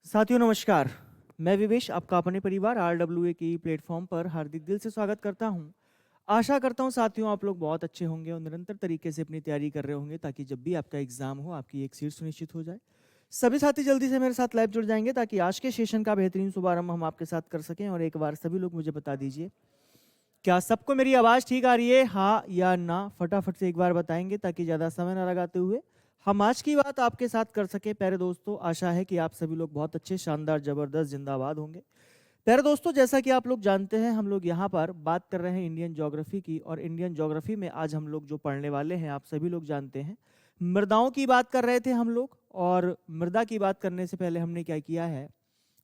साथियों नमस्कार। मैं विवेश आपका अपने परिवार RWA की प्लेटफॉर्म पर हार्दिक दिल से स्वागत करता हूं। आशा करता हूं साथियों आप लोग बहुत अच्छे होंगे और निरंतर तरीके से अपनी तैयारी कर रहे होंगे ताकि जब भी आपका एग्जाम हो आपकी एक सीट सुनिश्चित हो जाए। सभी साथी जल्दी से मेरे साथ लाइव जुड़ जाएंगे ताकि आज के सेशन का बेहतरीन शुभारंभ हम आपके साथ कर सकें। और एक बार सभी लोग मुझे बता दीजिए, क्या सबको मेरी आवाज़ ठीक आ रही है, हाँ या ना? फटाफट से एक बार बताएंगे ताकि ज़्यादा समय ना लगाते हुए हम आज की बात आपके साथ कर सके। प्यारे दोस्तों, आशा है कि आप सभी लोग बहुत अच्छे, शानदार, जबरदस्त, जिंदाबाद होंगे। प्यारे दोस्तों, जैसा कि आप लोग जानते हैं हम लोग यहाँ पर बात कर रहे हैं इंडियन ज्योग्राफी की। और इंडियन ज्योग्राफी में आज हम लोग जो पढ़ने वाले हैं आप सभी लोग जानते हैं, मृदाओं की बात कर रहे थे हम लोग। और मृदा की बात करने से पहले हमने क्या किया है,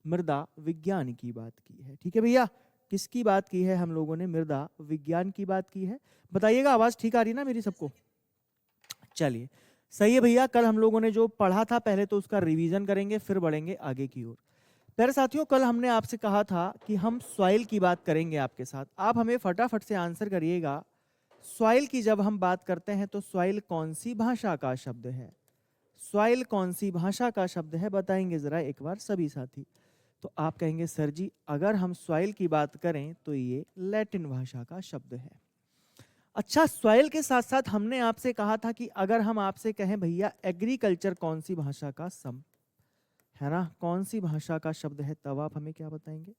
मृदा विज्ञान की बात की है। ठीक है भैया, किसकी बात की है हम लोगों ने? मृदा विज्ञान की बात की है। बताइएगा आवाज़ ठीक आ रही ना मेरी सबको? चलिए, सही है भैया। कल हम लोगों ने जो पढ़ा था पहले तो उसका रिवीजन करेंगे, फिर बढ़ेंगे आगे की ओर। प्यारे साथियों, कल हमने आपसे कहा था कि हम सॉइल की बात करेंगे आपके साथ। आप हमें फटाफट से आंसर करिएगा, सॉइल की जब हम बात करते हैं तो सॉइल कौन सी भाषा का शब्द है? सॉइल कौन सी भाषा का शब्द है? बताएंगे जरा एक बार सभी साथी। तो आप कहेंगे सर जी अगर हम सॉइल की बात करें तो ये लैटिन भाषा का शब्द है। अच्छा, सॉइल के साथ साथ हमने आपसे कहा था कि अगर हम आपसे कहें भैया एग्रीकल्चर कौन सी भाषा का सम है ना, कौन सी भाषा का शब्द है, तब आप हमें क्या बताएंगे?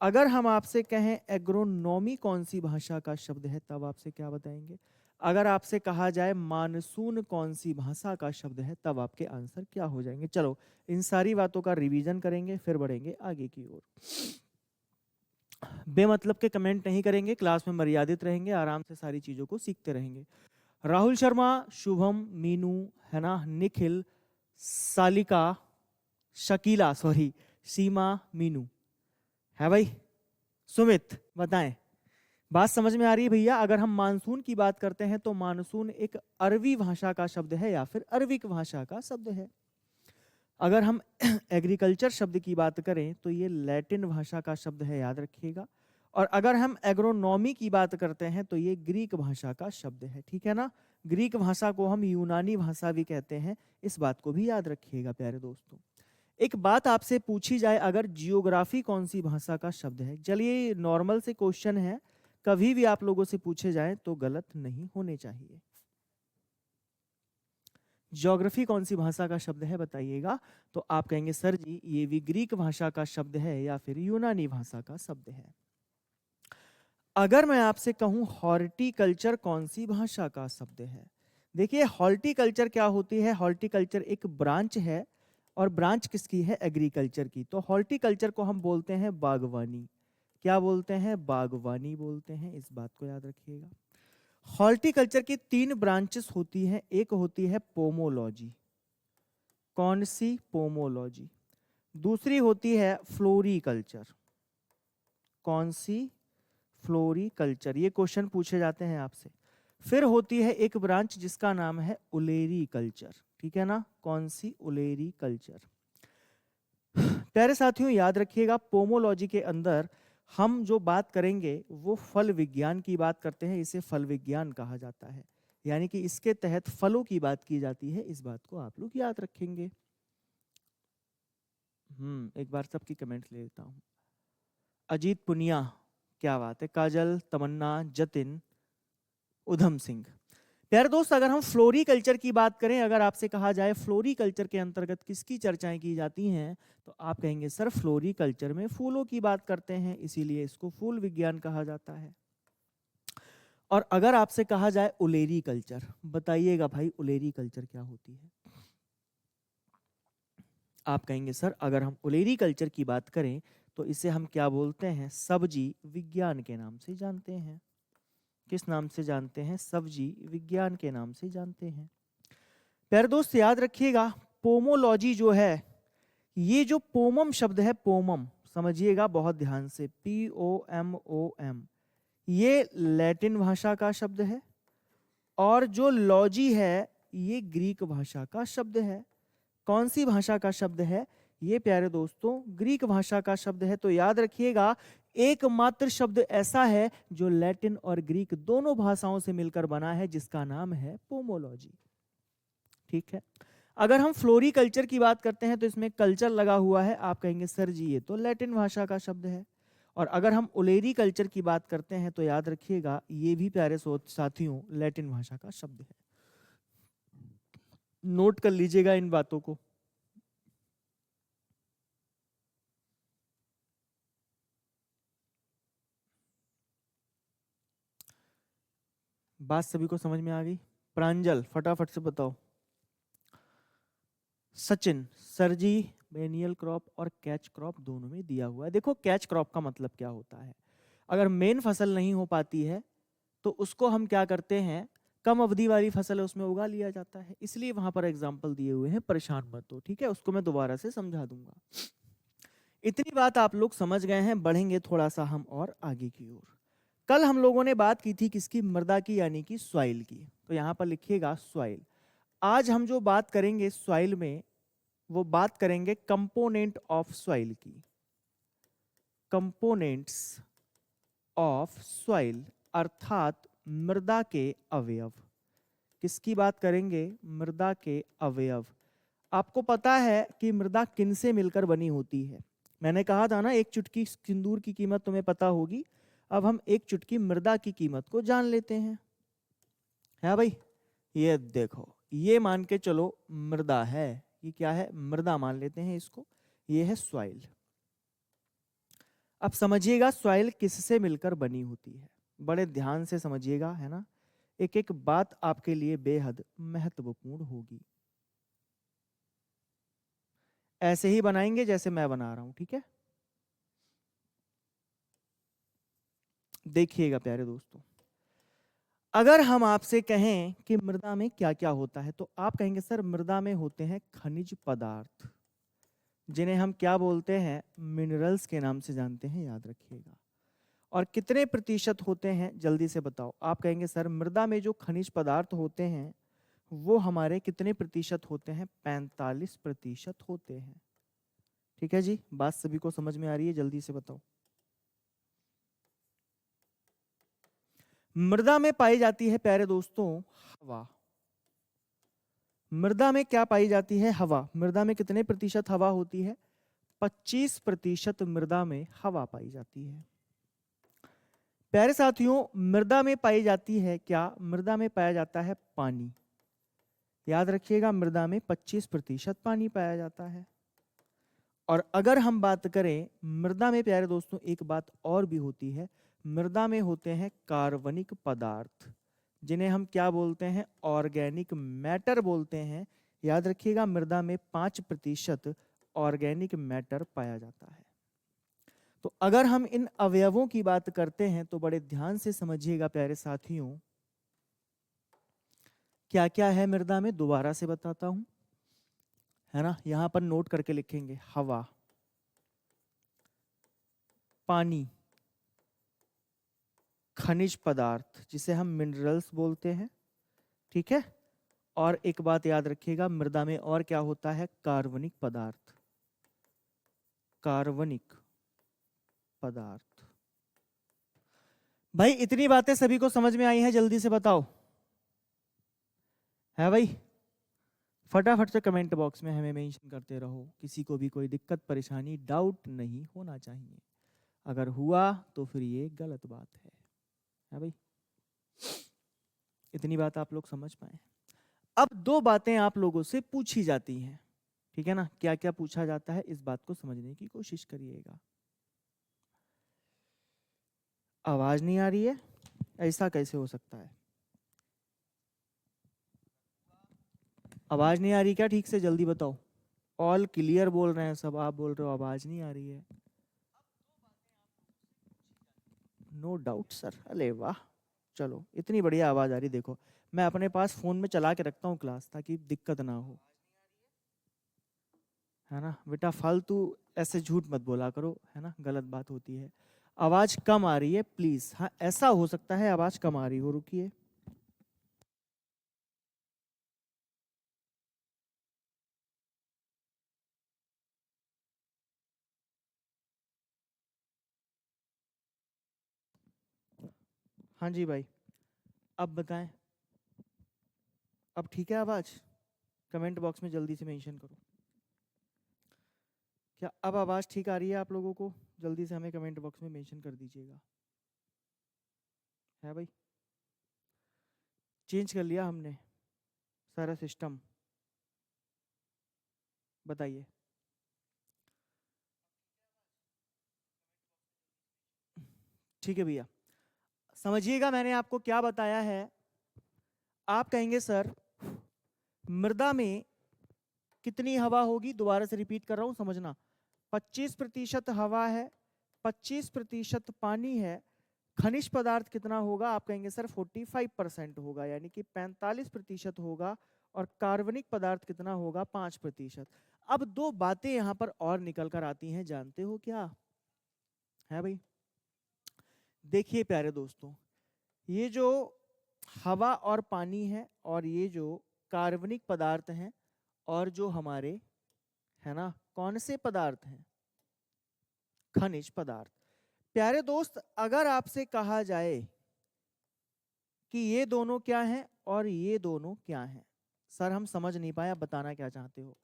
अगर हम आपसे कहें एग्रोनॉमी कौन सी भाषा का शब्द है, तब आपसे क्या बताएंगे? अगर आपसे कहा जाए मानसून कौन सी भाषा का शब्द है, तब आपके आंसर क्या हो जाएंगे? चलो, इन सारी बातों का रिवीजन करेंगे, फिर बढ़ेंगे आगे की ओर। बेमतलब के कमेंट नहीं करेंगे, क्लास में मर्यादित रहेंगे, आराम से सारी चीज़ों को सीखते रहेंगे। राहुल शर्मा, शुभम, मीनू, है ना, निखिल, सालिका, शकीला, सॉरी, सीमा, मीनू, है भाई, सुमित, बताएं बात समझ में आ रही है भैया? अगर हम मानसून की बात करते हैं तो मानसून एक अरबी भाषा का शब्द है या फिर अरबिक भाषा का शब्द है। अगर हम एग्रीकल्चर शब्द की बात करें तो ये लैटिन भाषा का शब्द है, याद रखिएगा। और अगर हम एग्रोनॉमी की बात करते हैं तो ये ग्रीक भाषा का शब्द है, ठीक है ना। ग्रीक भाषा को हम यूनानी भाषा भी कहते हैं, इस बात को भी याद रखिएगा प्यारे दोस्तों। एक बात आपसे पूछी जाए, अगर जियोग्राफी कौन सी भाषा का शब्द है? चलिए, नॉर्मल से क्वेश्चन है, कभी भी आप लोगों से पूछे जाए तो गलत नहीं होने चाहिए। ज्योग्राफी कौन सी भाषा का शब्द है बताइएगा। तो आप कहेंगे सर जी ये भी ग्रीक भाषा का शब्द है या फिर यूनानी भाषा का शब्द है। अगर मैं आपसे कहूं हॉर्टिकल्चर कौन सी भाषा का शब्द है? देखिए, हॉर्टिकल्चर क्या होती है? हॉर्टिकल्चर एक ब्रांच है, और ब्रांच किसकी है? एग्रीकल्चर की। तो हॉर्टिकल्चर को हम बोलते हैं बागवानी। क्या बोलते हैं? बागवानी बोलते हैं, इस बात को याद रखिएगा। हॉर्टिकल्चर की 3 ब्रांचेस होती हैं। एक होती है पोमोलॉजी। कौन सी? पोमोलॉजी। दूसरी होती है फ्लोरीकल्चर। कौन सी? फ्लोरीकल्चर। ये क्वेश्चन पूछे जाते हैं आपसे। फिर होती है एक ब्रांच जिसका नाम है उलेरी कल्चर, ठीक है ना। कौन सी? उलेरी कल्चर। प्यारे साथियों, याद रखिएगा पोमोलॉजी के अंदर हम जो बात करेंगे वो फल विज्ञान की बात करते हैं, इसे फल विज्ञान कहा जाता है। यानी कि इसके तहत फलों की बात की जाती है, इस बात को आप लोग याद रखेंगे। एक बार सबकी कमेंट्स ले लेता हूँ। अजीत पुनिया, क्या बात है। काजल, तमन्ना, जतिन, उधम सिंह। प्यारे दोस्त, अगर हम फ्लोरीकल्चर की बात करें, अगर आपसे कहा जाए फ्लोरीकल्चर के अंतर्गत किसकी चर्चाएं की जाती हैं, तो आप कहेंगे सर फ्लोरीकल्चर में फूलों की बात करते हैं, इसीलिए इसको फूल विज्ञान कहा जाता है। और अगर आपसे कहा जाए उलेरी कल्चर, बताइएगा भाई उलेरी कल्चर क्या होती है? आप कहेंगे सर अगर हम उलेरी कल्चर की बात करें तो इसे हम क्या बोलते हैं? सब्जी विज्ञान के नाम से जानते हैं। किस नाम से जानते हैं? सब्जी विज्ञान के नाम से जानते हैं। प्यारे दोस्त, याद रखिएगा पोमोलॉजी जो है, ये जो पोमम शब्द है, पोमम समझिएगा बहुत ध्यान से, POMOM, ये लैटिन भाषा का शब्द है। और जो लॉजी है ये ग्रीक भाषा का शब्द है। कौन सी भाषा का शब्द है? ये प्यारे दोस्तों ग्रीक भाषा का शब्द है। तो याद रखिएगा एकमात्र शब्द ऐसा है जो लैटिन और ग्रीक दोनों भाषाओं से मिलकर बना है, जिसका नाम है पोमोलॉजी। ठीक है, अगर हम फ्लोरिकल्चर की बात करते हैं तो इसमें कल्चर लगा हुआ है, आप कहेंगे सर जी ये तो लैटिन भाषा का शब्द है। और अगर हम ओलेरी कल्चर की बात करते हैं तो याद रखिएगा ये भी प्यारे साथियों लैटिन भाषा का शब्द है। नोट कर लीजिएगा इन बातों को। बात सभी को समझ में आ गई? प्रांजल फटाफट से बताओ। सचिन, सर जी मेनियल क्रॉप और कैच क्रॉप दोनों में दिया हुआ है। देखो कैच क्रॉप का मतलब क्या होता है, अगर मेन फसल नहीं हो पाती है तो उसको हम क्या करते हैं, कम अवधि वाली फसल है उसमें उगा लिया जाता है, इसलिए वहां पर एग्जाम्पल दिए हुए हैं, परेशान मत हो, ठीक है? उसको मैं दोबारा से समझा दूंगा। इतनी बात आप लोग समझ गए हैं, बढ़ेंगे थोड़ा सा हम और आगे की ओर। कल हम लोगों ने बात की थी किसकी, मृदा की, यानी कि सॉइल की। तो यहां पर लिखिएगा सॉइल। आज हम जो बात करेंगे सॉइल में, वो बात करेंगे कंपोनेंट ऑफ सॉइल की। कंपोनेंट्स ऑफ सॉइल अर्थात मृदा के अवयव। किसकी बात करेंगे, मृदा के अवयव। आपको पता है कि मृदा किन से मिलकर बनी होती है? मैंने कहा था ना, एक चुटकी सिंदूर की कीमत तुम्हें पता होगी। अब हम एक चुटकी मृदा की कीमत को जान लेते हैं। है भाई, ये देखो, ये मान के चलो मृदा है। ये क्या है, मृदा मान लेते हैं इसको। ये है सॉइल। अब समझिएगा सॉइल किससे मिलकर बनी होती है, बड़े ध्यान से समझिएगा, है ना? एक एक बात आपके लिए बेहद महत्वपूर्ण होगी। ऐसे ही बनाएंगे जैसे मैं बना रहा हूं, ठीक है? देखिएगा प्यारे दोस्तों, अगर हम आपसे कहें कि मृदा में क्या क्या होता है, तो आप कहेंगे सर मृदा में होते हैं खनिज पदार्थ, जिन्हें हम क्या बोलते हैं, मिनरल्स के नाम से जानते हैं, याद रखिएगा। और कितने प्रतिशत होते हैं, जल्दी से बताओ। आप कहेंगे सर मृदा में जो खनिज पदार्थ होते हैं वो हमारे कितने प्रतिशत होते हैं, 45% होते हैं। ठीक है जी, बात सभी को समझ में आ रही है? जल्दी से बताओ। मृदा में पाई जाती है प्यारे दोस्तों हवा। मृदा में क्या पाई जाती है, हवा। मृदा में कितने प्रतिशत हवा होती है, 25% मृदा में हवा पाई जाती है। प्यारे साथियों, मृदा में पाई जाती है क्या, मृदा में पाया जाता है पानी। याद रखिएगा मृदा में 25% पानी पाया जाता है। और अगर हम बात करें मृदा में प्यारे दोस्तों, एक बात और भी होती है, मृदा में होते हैं कार्बनिक पदार्थ, जिन्हें हम क्या बोलते हैं, ऑर्गेनिक मैटर बोलते हैं। याद रखिएगा मृदा में 5% ऑर्गेनिक मैटर पाया जाता है। तो अगर हम इन अवयवों की बात करते हैं तो बड़े ध्यान से समझिएगा प्यारे साथियों, क्या क्या है मृदा में, दोबारा से बताता हूं, है ना? यहां पर नोट करके लिखेंगे, हवा, पानी, खनिज पदार्थ जिसे हम मिनरल्स बोलते हैं, ठीक है? और एक बात याद रखिएगा मृदा में और क्या होता है, कार्बनिक पदार्थ। कार्बनिक पदार्थ। भाई इतनी बातें सभी को समझ में आई हैं, जल्दी से बताओ। है भाई? फटाफट से कमेंट बॉक्स में हमें मेंशन करते रहो, किसी को भी कोई दिक्कत परेशानी डाउट नहीं होना चाहिए। अगर हुआ तो फिर ये गलत बात है भाई? इतनी बात आप लोग समझ पाए? अब दो बातें आप लोगों से पूछी जाती हैं, ठीक है ना? क्या क्या पूछा जाता है, इस बात को समझने की कोशिश करिएगा। आवाज नहीं आ रही है, ऐसा कैसे हो सकता है? आवाज नहीं आ रही क्या ठीक से, जल्दी बताओ। ऑल क्लियर बोल रहे हैं सब, आप बोल रहे हो आवाज नहीं आ रही है। नो डाउट सर, अरे वाह, चलो इतनी बढ़िया आवाज आ रही। देखो मैं अपने पास फोन में चला के रखता हूँ क्लास, ताकि दिक्कत ना हो, है ना बेटा? फालतू ऐसे झूठ मत बोला करो, है ना? गलत बात होती है। आवाज कम आ रही है प्लीज, हाँ ऐसा हो सकता है आवाज कम आ रही हो, रुकिए। हाँ जी भाई, अब बताएं, अब ठीक है आवाज? कमेंट बॉक्स में जल्दी से मेंशन करो। क्या अब आवाज़ ठीक आ रही है आप लोगों को? जल्दी से हमें कमेंट बॉक्स में मेंशन कर दीजिएगा। है भाई, चेंज कर लिया हमने सारा सिस्टम। बताइए। ठीक है भैया, समझिएगा मैंने आपको क्या बताया है। आप कहेंगे सर मृदा में कितनी हवा होगी? दोबारा से रिपीट कर रहा हूं, समझना। 25% हवा है, 25% पानी है, खनिज पदार्थ कितना होगा? आप कहेंगे सर 45% होगा, यानी कि 45% होगा। और कार्बनिक पदार्थ कितना होगा? 5%। अब दो बातें यहां पर और निकल कर आती हैं, जानते हो क्या है भाई? देखिए प्यारे दोस्तों, ये जो हवा और पानी है, और ये जो कार्बनिक पदार्थ हैं, और जो हमारे है ना कौन से पदार्थ हैं? खनिज पदार्थ। प्यारे दोस्त, अगर आपसे कहा जाए कि ये दोनों क्या हैं और ये दोनों क्या हैं, सर हम समझ नहीं पाए, आप बताना क्या चाहते हो?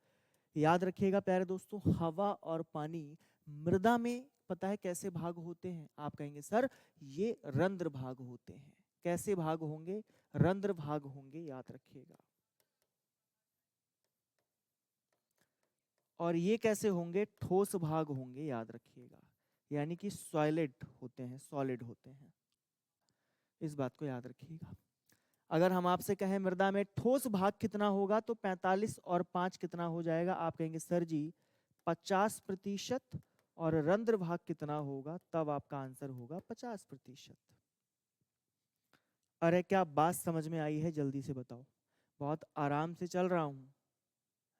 याद रखिएगा प्यारे दोस्तों, हवा और पानी मृदा में पता है कैसे भाग होते हैं? आप कहेंगे सर ये रंध्र भाग होते हैं। कैसे भाग होंगे? रंध्र भाग होंगे, याद रखिएगा। और ये कैसे होंगे? ठोस भाग होंगे, याद रखिएगा। यानी कि सॉलिड होते हैं, सॉलिड होते हैं। इस बात को याद रखिएगा। अगर हम आपसे कहें मृदा में ठोस भाग कितना होगा, तो 45 और 5 कितना हो जाएगा? आप कहेंगे सर जी 50%। और रंध्र भाग कितना होगा? तब आपका आंसर होगा 50%। अरे क्या बात समझ में आई है? जल्दी से बताओ। बहुत आराम से चल रहा हूं,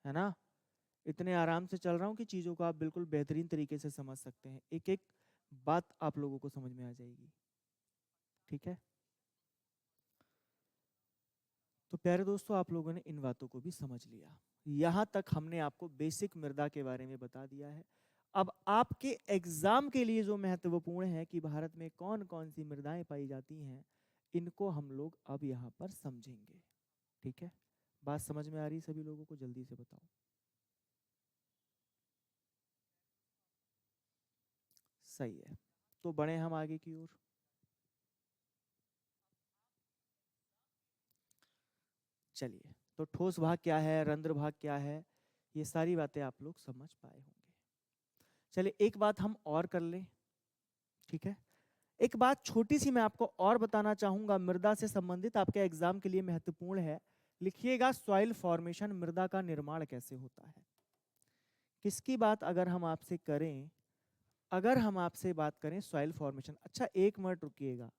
है ना? इतने आराम से चल रहा हूं कि चीजों को आप बिल्कुल बेहतरीन तरीके से समझ सकते हैं। एक एक बात आप लोगों को समझ में आ जाएगी। ठीक है, तो प्यारे दोस्तों, आप लोगों ने इन बातों को भी समझ लिया। यहां तक हमने आपको बेसिक मृदा के बारे में बता दिया है। अब आपके एग्जाम के लिए जो महत्वपूर्ण है कि भारत में कौन कौन सी मृदाएं पाई जाती हैं, इनको हम लोग अब यहाँ पर समझेंगे। ठीक है, बात समझ में आ रही सभी लोगों को? जल्दी से बताओ। सही है, तो बढ़े हम आगे की ओर। चलिए, तो ठोस भाग क्या है, रंध्र भाग क्या है, ये सारी बातें आप लोग समझ पाए होंगे। चलिए एक बात हम और कर लें। ठीक है, एक बात छोटी सी मैं आपको और बताना चाहूंगा, मृदा से संबंधित, आपके एग्जाम के लिए महत्वपूर्ण है। लिखिएगा सॉइल फॉर्मेशन, मृदा का निर्माण कैसे होता है। किसकी बात अगर हम आपसे करें, अगर हम आपसे बात करें सॉइल फॉर्मेशन। अच्छा एक मिनट रुकिएगा,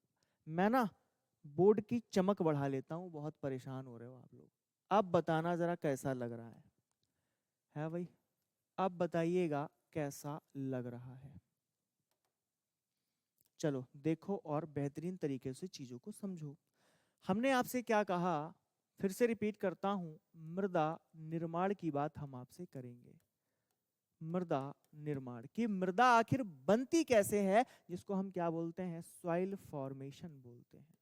मैं ना बोर्ड की चमक बढ़ा लेता हूं, बहुत परेशान हो रहे हो आप लोग। अब बताना जरा कैसा लग रहा है भाई? अब बताइएगा कैसा लग रहा है। चलो देखो और बेहतरीन तरीके से चीजों को समझो। हमने आपसे क्या कहा, फिर से रिपीट करता हूं, मृदा निर्माण की बात हम आपसे करेंगे। मृदा निर्माण की, मृदा आखिर बनती कैसे है, जिसको हम क्या बोलते हैं? सॉइल फॉर्मेशन बोलते हैं।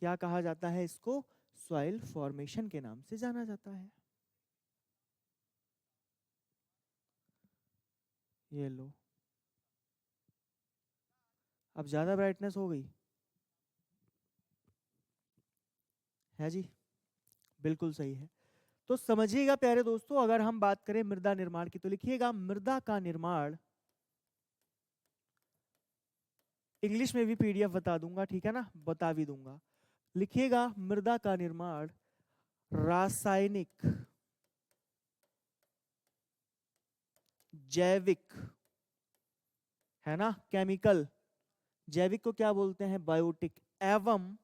क्या कहा जाता है इसको? सॉइल फॉर्मेशन के नाम से जाना जाता है। ये लो, अब ज्यादा ब्राइटनेस हो गई है जी? बिल्कुल सही है। तो समझिएगा प्यारे दोस्तों, अगर हम बात करें मृदा निर्माण की, तो लिखिएगा मृदा का निर्माण, इंग्लिश में भी पीडीएफ बता दूंगा, ठीक है ना, बता भी दूंगा। लिखिएगा मृदा का निर्माण रासायनिक, जैविक, है ना, केमिकल, जैविक को क्या बोलते हैं? बायोटिक, एवं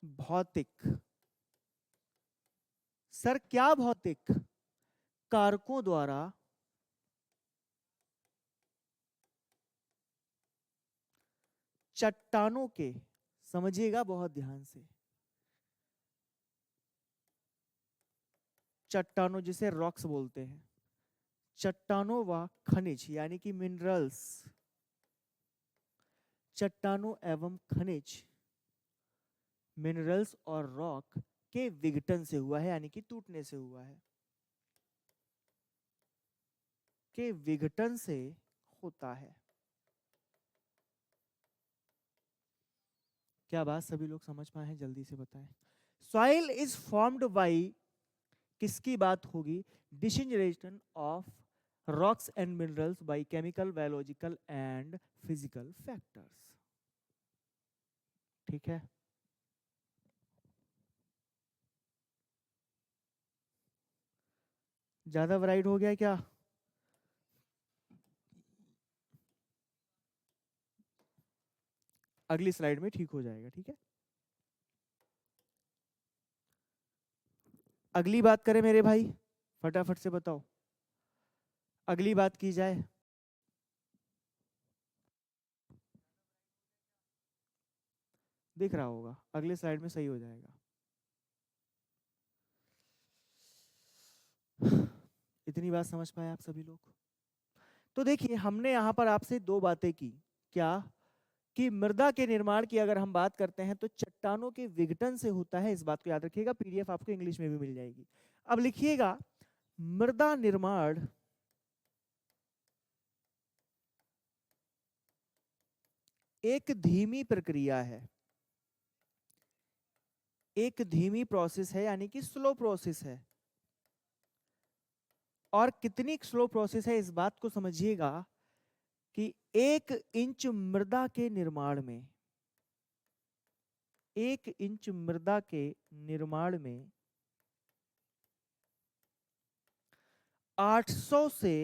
भौतिक। सर क्या भौतिक? कारकों द्वारा चट्टानों के, समझिएगा बहुत ध्यान से, चट्टानों जिसे रॉक्स बोलते हैं, चट्टानों व खनिज यानी कि मिनरल्स, चट्टानों एवं खनिज मिनरल्स और रॉक के विघटन से हुआ है, यानी कि टूटने से हुआ है, के विघटन से होता है। क्या बात सभी लोग समझ पाए हैं? जल्दी से बताएं। सॉइल इज फॉर्म्ड बाई, किसकी बात होगी? Disintegration of rocks and minerals by chemical, biological and physical factors. ठीक है, ज्यादा वराइड हो गया क्या? अगली स्लाइड में ठीक हो जाएगा। ठीक है, अगली बात करें मेरे भाई, फटाफट से बताओ, अगली बात की जाए। दिख रहा होगा, अगले स्लाइड में सही हो जाएगा। इतनी बात समझ पाए आप सभी लोग? तो देखिए, हमने यहां पर आपसे दो बातें की। क्या? कि मृदा के निर्माण की अगर हम बात करते हैं तो चट्टानों के विघटन से होता है, इस बात को याद रखिएगा। पीडीएफ आपको इंग्लिश में भी मिल जाएगी। अब लिखिएगा, मृदा निर्माण एक धीमी प्रक्रिया है, एक धीमी प्रोसेस है, यानी कि स्लो प्रोसेस है। और कितनी स्लो प्रोसेस है इस बात को समझिएगा कि 1 इंच मृदा के निर्माण में, 1 इंच मृदा के निर्माण में 800 से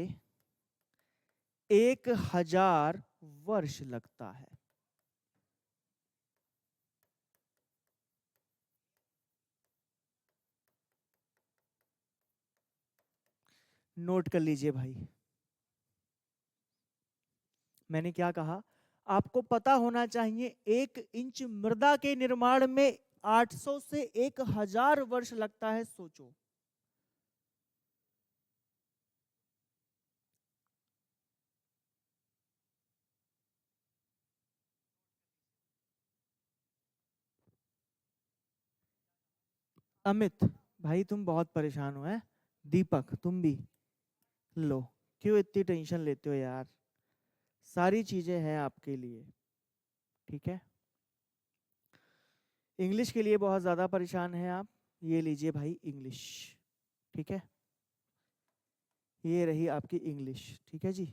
1000 वर्ष लगता है। नोट कर लीजिए भाई, मैंने क्या कहा? आपको पता होना चाहिए 1 इंच मृदा के निर्माण में 800 से 1000 वर्ष लगता है। सोचो, अमित भाई तुम बहुत परेशान हो, हैं? दीपक तुम भी लो, क्यों इतनी टेंशन लेते हो यार? सारी चीजें हैं आपके लिए। ठीक है, इंग्लिश के लिए बहुत ज्यादा परेशान हैं आप, ये लीजिए भाई इंग्लिश। ठीक है, ये रही आपकी इंग्लिश। ठीक है जी,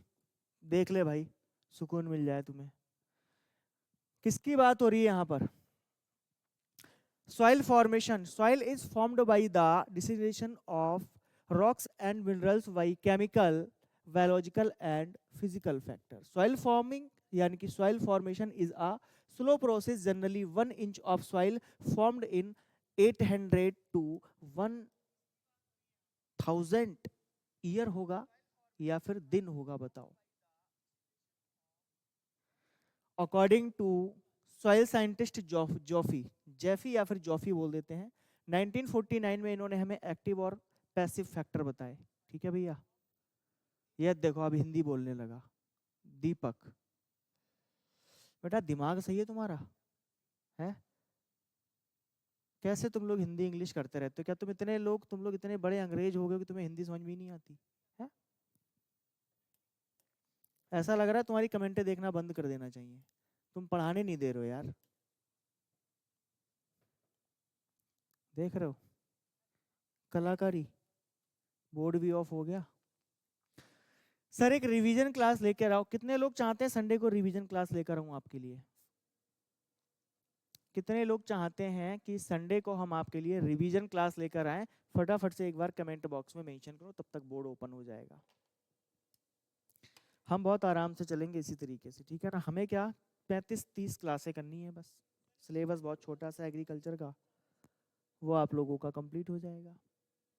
देख ले भाई, सुकून मिल जाए तुम्हें। किसकी बात हो रही है यहां पर? Soil formation. Soil is formed by the dissociation of rocks and minerals by chemical, biological and physical factors. Soil forming यानी कि soil formation is a slow process. Generally 1 inch of soil formed in 800 to 1000 year होगा या फिर दिन होगा, बताओ। According to soil scientist जॉफी, Jeffy या फिर जॉफी बोल देते हैं, 1949 में इन्होंने हमें एक्टिव और पैसिव फैक्टर बताए। ठीक है भैया, ये देखो अब हिंदी बोलने लगा दीपक। बेटा दिमाग सही है तुम्हारा? है? कैसे तुम लोग हिंदी इंग्लिश करते रहते हो? क्या तुम लोग इतने बड़े अंग्रेज हो गए कि तुम्हें हिंदी समझ में ही नहीं आती है? ऐसा लग रहा है तुम्हारी कमेंटें देखना बंद कर देना चाहिए, तुम पढ़ाने नहीं दे रहे हो यार। देख रहे हो, कलाकारी, बोर्ड भी ऑफ हो गया। सर एक रिवीजन क्लास लेकर आओ। कितने लोग चाहते हैं संडे को रिवीजन क्लास लेकर आऊं आपके लिए? कितने लोग चाहते हैं कि संडे को हम आपके लिए रिवीजन क्लास लेकर आएं? फटाफट से एक बार कमेंट बॉक्स में मेंशन करो, तब तक बोर्ड ओपन हो जाएगा। हम बहुत आराम से चलेंगे इसी तरीके से, ठीक है ना? हमें क्या 35-30 क्लासें करनी है बस। सिलेबस बहुत छोटा सा एग्रीकल्चर का, वो आप लोगों का कंप्लीट हो जाएगा।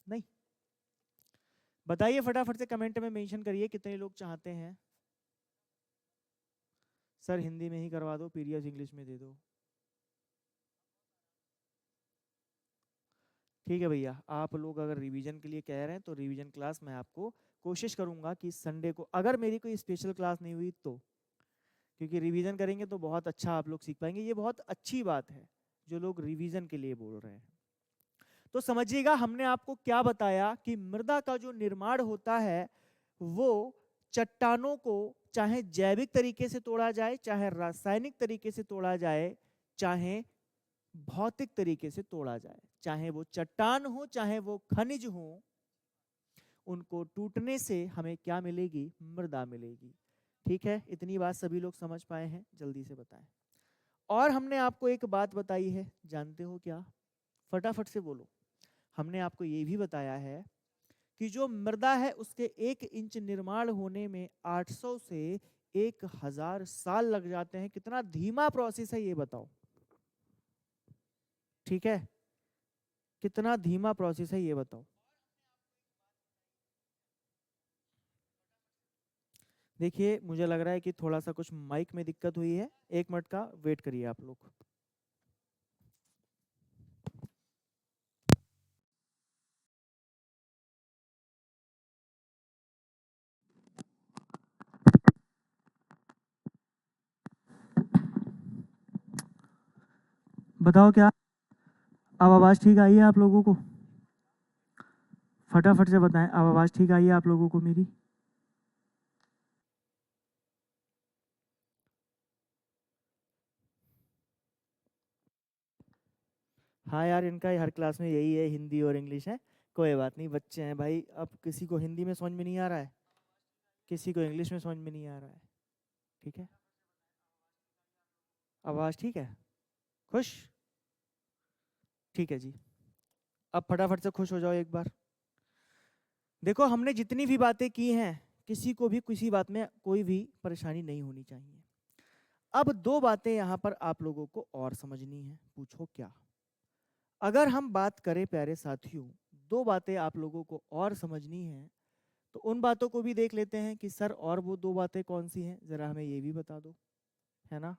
नहीं, बताइए फटाफट से कमेंट में मेंशन करिए कितने लोग चाहते हैं सर हिंदी में ही करवा दो, पीडीएफ इंग्लिश में दे दो। ठीक है भैया, आप लोग अगर रिवीजन के लिए कह रहे हैं तो रिवीजन क्लास मैं आपको कोशिश करूंगा कि संडे को, अगर मेरी कोई स्पेशल क्लास नहीं हुई तो, क्योंकि रिवीजन करेंगे तो बहुत अच्छा आप लोग सीख पाएंगे। ये बहुत अच्छी बात है जो लोग रिवीजन के लिए बोल रहे हैं। तो समझिएगा हमने आपको क्या बताया कि मृदा का जो निर्माण होता है वो चट्टानों को चाहे जैविक तरीके से तोड़ा जाए, चाहे रासायनिक तरीके से तोड़ा जाए, चाहे भौतिक तरीके से तोड़ा जाए, चाहे वो चट्टान हो चाहे वो खनिज हो, उनको टूटने से हमें क्या मिलेगी? मृदा मिलेगी। ठीक है, इतनी बात सभी लोग समझ पाए हैं? जल्दी से बताएं। और हमने आपको एक बात बताई है, जानते हो क्या? फटाफट से बोलो। हमने आपको ये भी बताया है कि जो मृदा है उसके 1 इंच निर्माण होने में 800 से 1000 साल लग जाते हैं। कितना धीमा प्रोसेस है ये बताओ। ठीक है, कितना धीमा प्रोसेस है ये बताओ। देखिए मुझे लग रहा है कि थोड़ा सा कुछ माइक में दिक्कत हुई है, 1 मिनट का वेट करिए आप लोग। बताओ क्या अब आवाज़ ठीक आई है आप लोगों को? फटाफट से बताएं, अब आवाज़ ठीक आई है आप लोगों को मेरी? हाँ यार, इनका हर क्लास में यही है, हिंदी और इंग्लिश है। कोई बात नहीं, बच्चे हैं भाई। अब किसी को हिंदी में समझ में नहीं आ रहा है, किसी को इंग्लिश में समझ में नहीं आ रहा है। ठीक है, आवाज़ ठीक है? खुश? ठीक है जी, अब फटाफट से खुश हो जाओ एक बार। देखो हमने जितनी भी बातें की हैं, किसी को भी किसी बात में कोई भी परेशानी नहीं होनी चाहिए। अब 2 बातें यहाँ पर आप लोगों को और समझनी है। पूछो क्या? अगर हम बात करें प्यारे साथियों, 2 बातें आप लोगों को और समझनी है, तो उन बातों को भी देख लेते हैं कि सर और वो 2 बातें कौन सी हैं, जरा हमें ये भी बता दो, है ना?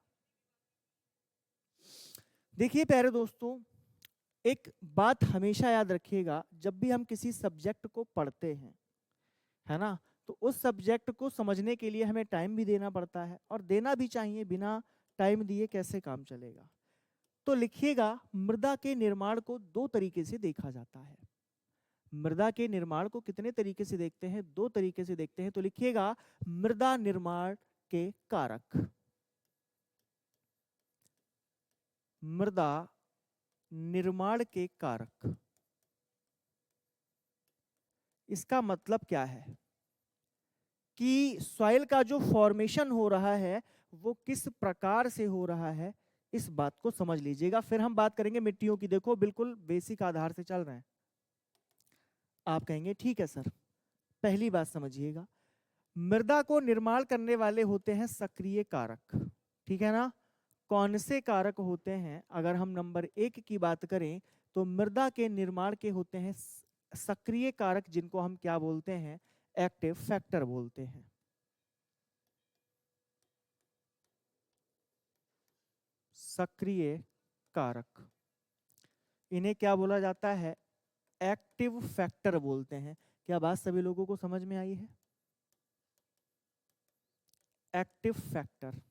देखिए प्यारे दोस्तों, एक बात हमेशा याद रखिएगा, जब भी हम किसी सब्जेक्ट को पढ़ते हैं, है ना, तो उस सब्जेक्ट को समझने के लिए हमें टाइम भी देना पड़ता है, और देना भी चाहिए। बिना टाइम दिए कैसे काम चलेगा? तो लिखिएगा, मृदा के निर्माण को 2 तरीके से देखा जाता है। मृदा के निर्माण को कितने तरीके से देखते हैं? 2 तरीके से देखते हैं। तो लिखिएगा, मृदा निर्माण के कारक। मृदा निर्माण के कारक, इसका मतलब क्या है कि सॉइल का जो फॉर्मेशन हो रहा है वो किस प्रकार से हो रहा है, इस बात को समझ लीजिएगा। फिर हम बात करेंगे मिट्टियों की। देखो बिल्कुल बेसिक आधार से चल रहे हैं। आप कहेंगे ठीक है सर। पहली बात समझिएगा, मृदा को निर्माण करने वाले होते हैं सक्रिय कारक। ठीक है ना? कौन से कारक होते हैं? अगर हम नंबर 1 की बात करें तो मृदा के निर्माण के होते हैं सक्रिय कारक, जिनको हम क्या बोलते हैं? एक्टिव फैक्टर बोलते हैं। सक्रिय कारक, इन्हें क्या बोला जाता है? एक्टिव फैक्टर बोलते हैं। क्या बात सभी लोगों को समझ में आई है? एक्टिव फैक्टर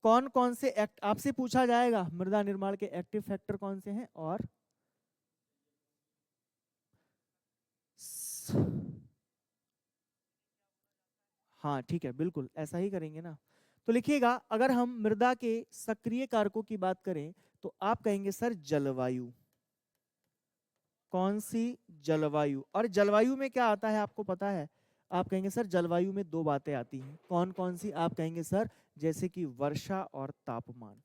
कौन कौन से एक्ट आपसे पूछा जाएगा, मृदा निर्माण के एक्टिव फैक्टर कौन से हैं? और हाँ ठीक है, बिल्कुल ऐसा ही करेंगे ना। तो लिखिएगा, अगर हम मृदा के सक्रिय कारकों की बात करें तो आप कहेंगे सर जलवायु। कौन सी? जलवायु। और जलवायु में क्या आता है आपको पता है? आप कहेंगे सर जलवायु में 2 बातें आती हैं। कौन कौन सी? आप कहेंगे सर जैसे कि वर्षा और तापमान।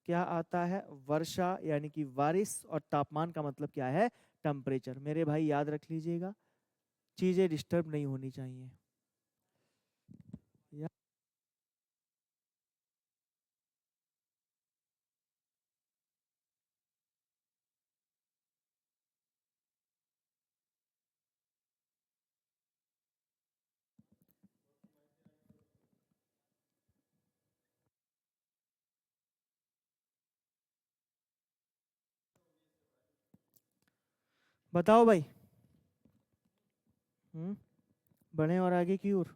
क्या आता है? वर्षा यानी कि बारिश, और तापमान का मतलब क्या है? टेम्परेचर। मेरे भाई याद रख लीजिएगा, चीजें डिस्टर्ब नहीं होनी चाहिए। या बताओ भाई। बढ़े और आगे की ओर।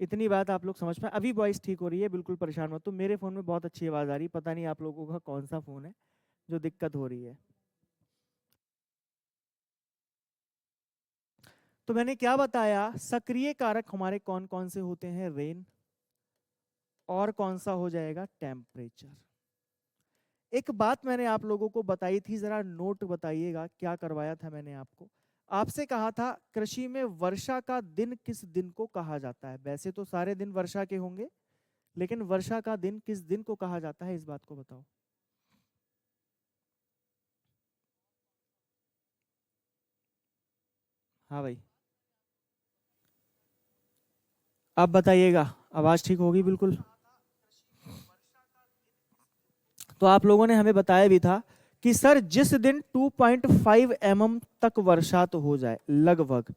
इतनी बात आप लोग समझ पाए। अभी वॉइस ठीक हो रही है, बिल्कुल परेशान मत। तो मेरे फ़ोन में बहुत अच्छी आवाज़ आ रही है, पता नहीं आप लोगों का कौन सा फ़ोन है जो दिक्कत हो रही है। तो मैंने क्या बताया, सक्रिय कारक हमारे कौन कौन से होते हैं, रेन, और कौन सा हो जाएगा, टेम्परेचर। एक बात मैंने आप लोगों को बताई थी, जरा नोट बताइएगा, क्या करवाया था मैंने आपको। आपसे कहा था कृषि में वर्षा का दिन किस दिन को कहा जाता है। वैसे तो सारे दिन वर्षा के होंगे, लेकिन वर्षा का दिन किस दिन को कहा जाता है, इस बात को बताओ। हाँ भाई, आप बताइएगा, आवाज ठीक होगी बिल्कुल। तो आप लोगों ने हमें बताया भी था कि सर जिस दिन 2.5 mm तक वर्षात हो जाए, लगभग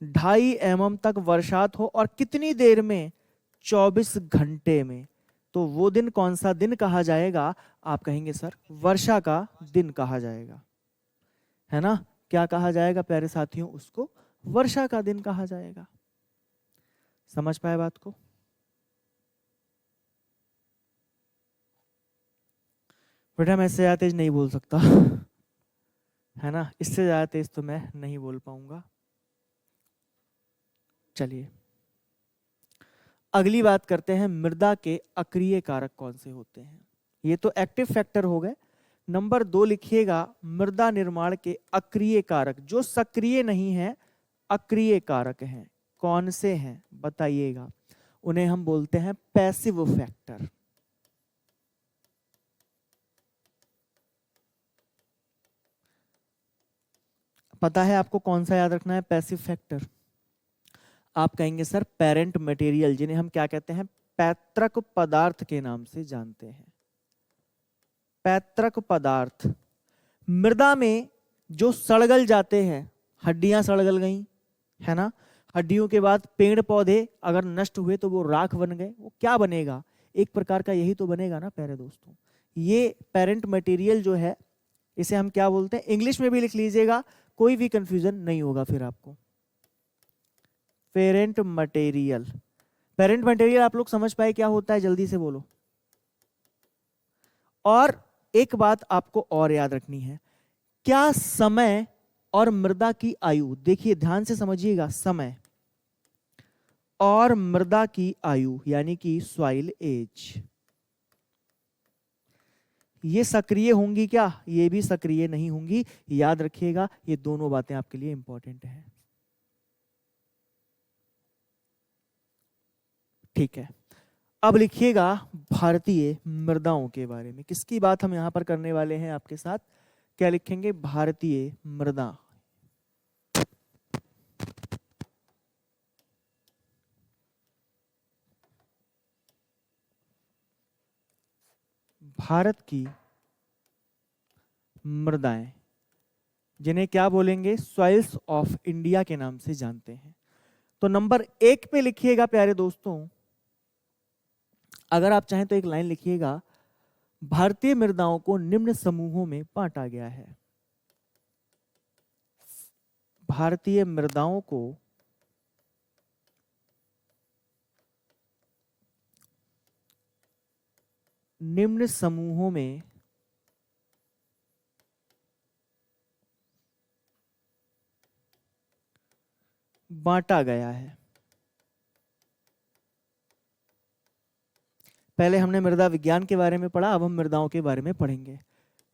2.5 mm तक वर्षात हो, और कितनी देर में, 24 घंटे में, तो वो दिन कौन सा दिन कहा जाएगा। आप कहेंगे सर वर्षा का दिन कहा जाएगा, है ना। क्या कहा जाएगा प्यारे साथियों, उसको वर्षा का दिन कहा जाएगा। समझ पाए बात को। बेटा मैं इससे ज्यादा तेज नहीं बोल सकता, है ना, इससे ज्यादा तेज तो मैं नहीं बोल पाऊंगा। चलिए अगली बात करते हैं, मृदा के अक्रिय कारक कौन से होते हैं। ये तो एक्टिव फैक्टर हो गए। नंबर 2 लिखिएगा, मृदा निर्माण के अक्रिय कारक, जो सक्रिय नहीं है, अक्रिय कारक हैं, कौन से हैं बताइएगा। उन्हें हम बोलते हैं पैसिव फैक्टर। पता है आपको कौन सा याद रखना है पैसिव फैक्टर। आप कहेंगे सर पेरेंट मटेरियल, जिन्हें हम क्या कहते हैं, पैतृक पदार्थ के नाम से जानते हैं। पैतृक पदार्थ, मृदा में जो सड़गल जाते हैं, हड्डियां सड़गल गई, है ना, हड्डियों के बाद पेड़ पौधे अगर नष्ट हुए तो वो राख बन गए, वो क्या बनेगा, एक प्रकार का यही तो बनेगा ना प्यारे दोस्तों। ये पेरेंट मटेरियल जो है, इसे हम क्या बोलते हैं, इंग्लिश में भी लिख लीजिएगा, कोई भी कंफ्यूजन नहीं होगा फिर आपको। पेरेंट मटेरियल, पेरेंट मटेरियल आप लोग समझ पाए क्या होता है, जल्दी से बोलो। और एक बात आपको और याद रखनी है, क्या समय और मृदा की आयु, देखिए ध्यान से समझिएगा, समय और मृदा की आयु यानी कि सॉइल एज, ये सक्रिय होंगी क्या, ये भी सक्रिय नहीं होंगी। याद रखिएगा, ये दोनों बातें आपके लिए इंपॉर्टेंट है। ठीक है, अब लिखिएगा भारतीय मृदाओं के बारे में, किसकी बात हम यहां पर करने वाले हैं आपके साथ, क्या लिखेंगे, भारतीय मृदा। भारत की मृदाएं, जिन्हें क्या बोलेंगे, सॉइल्स ऑफ इंडिया के नाम से जानते हैं। तो नंबर 1 पे लिखिएगा प्यारे दोस्तों, अगर आप चाहें तो एक लाइन लिखिएगा, भारतीय मृदाओं को निम्न समूहों में बांटा गया है। भारतीय मृदाओं को निम्न समूहों में बांटा गया है। पहले हमने मृदा विज्ञान के बारे में पढ़ा, अब हम मृदाओं के बारे में पढ़ेंगे।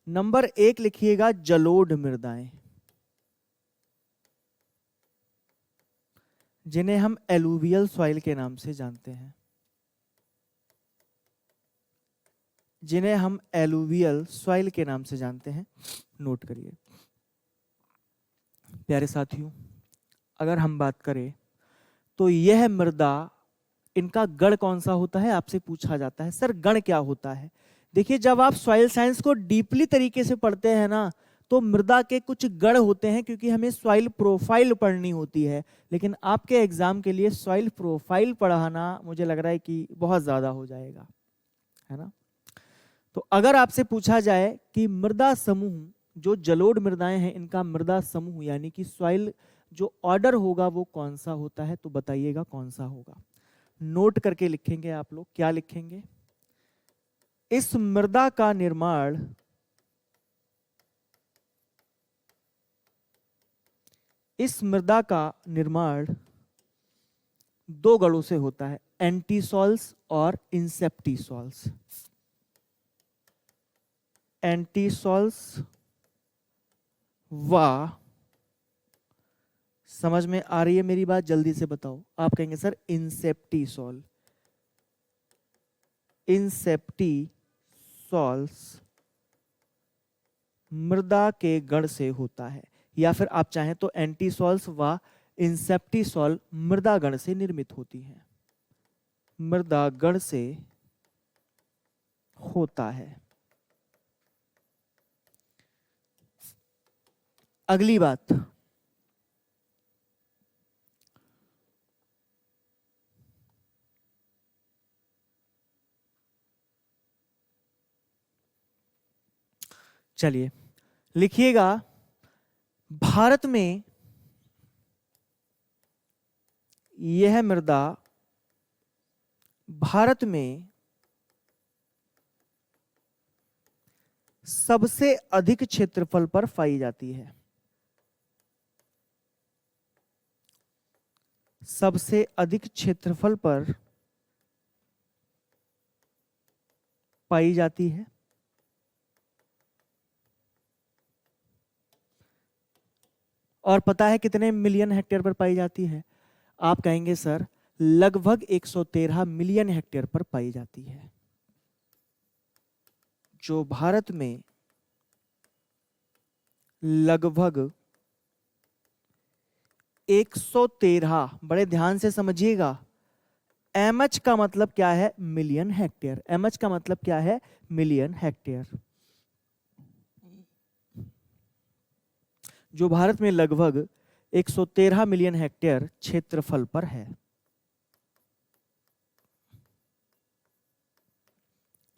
नंबर 1 लिखिएगा, जलोढ़ मृदाएं, जिन्हें हम एलुवियल सॉइल के नाम से जानते हैं, जिन्हें हम एलुवियल सॉइल के नाम से जानते हैं। नोट करिए प्यारे साथियों, अगर हम बात करें तो यह मृदा, इनका गण कौन सा होता है, आपसे पूछा जाता है सर गण क्या होता है। देखिए जब आप सॉइल साइंस को डीपली तरीके से पढ़ते हैं ना, तो मृदा के कुछ गण होते हैं, क्योंकि हमें सॉइल प्रोफाइल पढ़नी होती है। लेकिन आपके एग्जाम के लिए सॉइल प्रोफाइल पढ़ाना मुझे लग रहा है कि बहुत ज्यादा हो जाएगा, है ना। तो अगर आपसे पूछा जाए कि मृदा समूह, जो जलोढ़ मृदाएं हैं, इनका मृदा समूह यानी कि सॉइल जो ऑर्डर होगा वो कौन सा होता है, तो बताइएगा कौन सा होगा। नोट करके लिखेंगे आप लोग। क्या लिखेंगे? इस मृदा का निर्माण दो गणों से होता है, एंटीसॉल्स और इंसेप्टिसॉल्स। एंटीसॉल्स व, समझ में आ रही है मेरी बात? जल्दी से बताओ। आप कहेंगे सर इंसेप्टिसॉल। इंसेप्टिसॉल्स मृदा के गण से होता है, या फिर आप चाहें तो एंटीसॉल्स व इंसेप्टिसॉल मृदा गण से निर्मित होती है, मृदा गण से होता है। अगली बात, चलिए लिखिएगा। भारत में यह मृदा भारत में सबसे अधिक क्षेत्रफल पर पाई जाती है। सबसे अधिक क्षेत्रफल पर पाई जाती है। और पता है कितने मिलियन हेक्टेयर पर पाई जाती है? आप कहेंगे सर लगभग 113 मिलियन हेक्टेयर पर पाई जाती है। जो भारत में लगभग 113, बड़े ध्यान से समझिएगा, एमएच का मतलब क्या है? Million hectare. एमएच का मतलब क्या है? Million hectare. जो भारत में लगभग 113 मिलियन हेक्टेयर क्षेत्रफल पर है।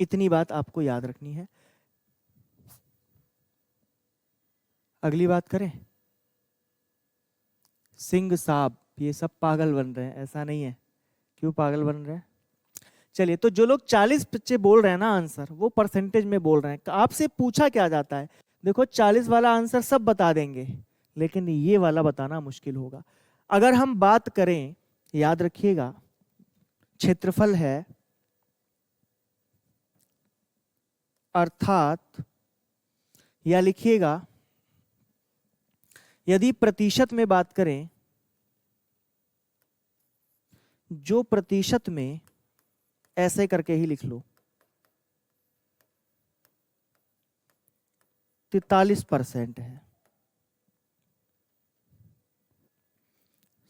इतनी बात आपको याद रखनी है। अगली बात करें। सिंह साहब ये सब पागल बन रहे हैं, ऐसा नहीं है। क्यों पागल बन रहे हैं? चलिए, तो जो लोग 40 बच्चे बोल रहे हैं ना आंसर, वो परसेंटेज में बोल रहे हैं। आपसे पूछा क्या जाता है? देखो 40 वाला आंसर सब बता देंगे, लेकिन ये वाला बताना मुश्किल होगा। अगर हम बात करें, याद रखिएगा, क्षेत्रफल है अर्थात, या लिखिएगा यदि प्रतिशत में बात करें, जो प्रतिशत में, ऐसे करके ही लिख लो, 43% है।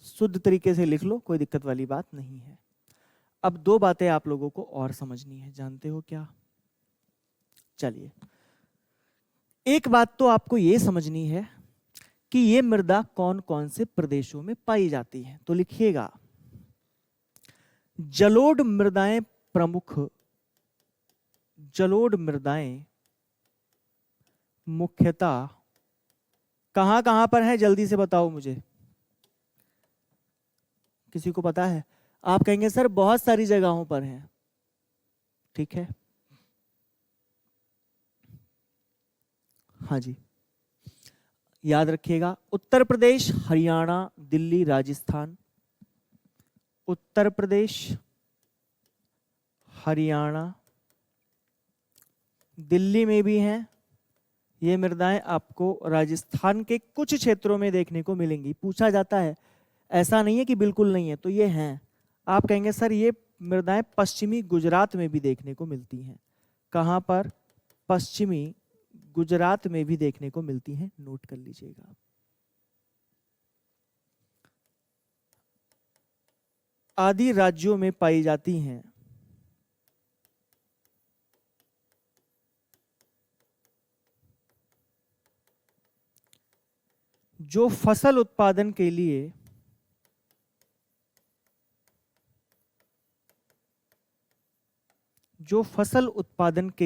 शुद्ध तरीके से लिख लो, कोई दिक्कत वाली बात नहीं है। अब दो बातें आप लोगों को और समझनी है, जानते हो क्या? चलिए, एक बात तो आपको यह समझनी है कि ये मृदा कौन कौन से प्रदेशों में पाई जाती है। तो लिखिएगा, जलोढ़ मृदाएं प्रमुख, जलोढ़ मृदाएं मुख्यतः कहां कहां पर है? जल्दी से बताओ मुझे, किसी को पता है? आप कहेंगे सर बहुत सारी जगहों पर है। ठीक है, हाँ जी, याद रखिएगा, उत्तर प्रदेश, हरियाणा, दिल्ली, राजस्थान। उत्तर प्रदेश, हरियाणा, दिल्ली में भी हैं ये मृदाएं। आपको राजस्थान के कुछ क्षेत्रों में देखने को मिलेंगी। पूछा जाता है, ऐसा नहीं है कि बिल्कुल नहीं है, तो ये हैं। आप कहेंगे सर ये मृदाएं पश्चिमी गुजरात में भी देखने को मिलती हैं। कहां पर? पश्चिमी गुजरात में भी देखने को मिलती हैं, नोट कर लीजिएगा। आदि राज्यों में पाई जाती हैं। जो फसल उत्पादन के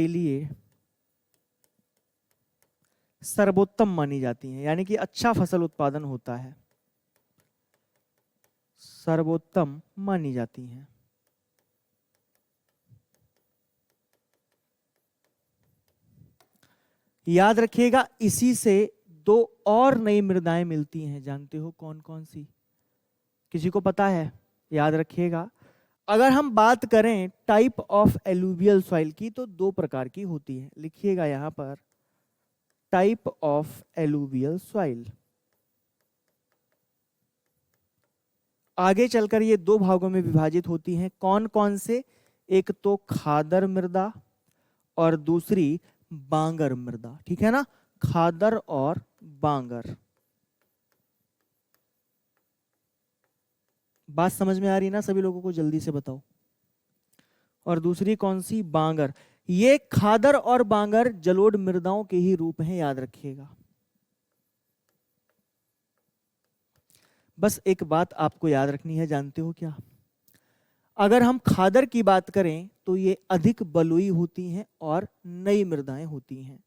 लिए सर्वोत्तम मानी जाती हैं, यानी कि अच्छा फसल उत्पादन होता है, सर्वोत्तम मानी जाती हैं। याद रखिएगा इसी से दो और नई मृदाएं मिलती हैं, जानते हो कौन कौन सी? किसी को पता है? याद रखिएगा, अगर हम बात करें टाइप ऑफ एलुवियल सॉइल की तो दो प्रकार की होती है। लिखिएगा यहां पर टाइप ऑफ एलुवियल सॉइल। आगे चलकर ये दो भागों में विभाजित होती हैं। कौन कौन से? एक तो खादर मृदा और दूसरी बांगर मृदा, ठीक है ना? खादर और बांगर। बात समझ में आ रही ना सभी लोगों को? जल्दी से बताओ। और दूसरी कौन सी? बांगर। ये खादर और बांगर जलोढ़ मृदाओं के ही रूप हैं, याद रखिएगा। बस एक बात आपको याद रखनी है, जानते हो क्या? अगर हम खादर की बात करें तो ये अधिक बलुई होती हैं और नई मृदाएं होती हैं।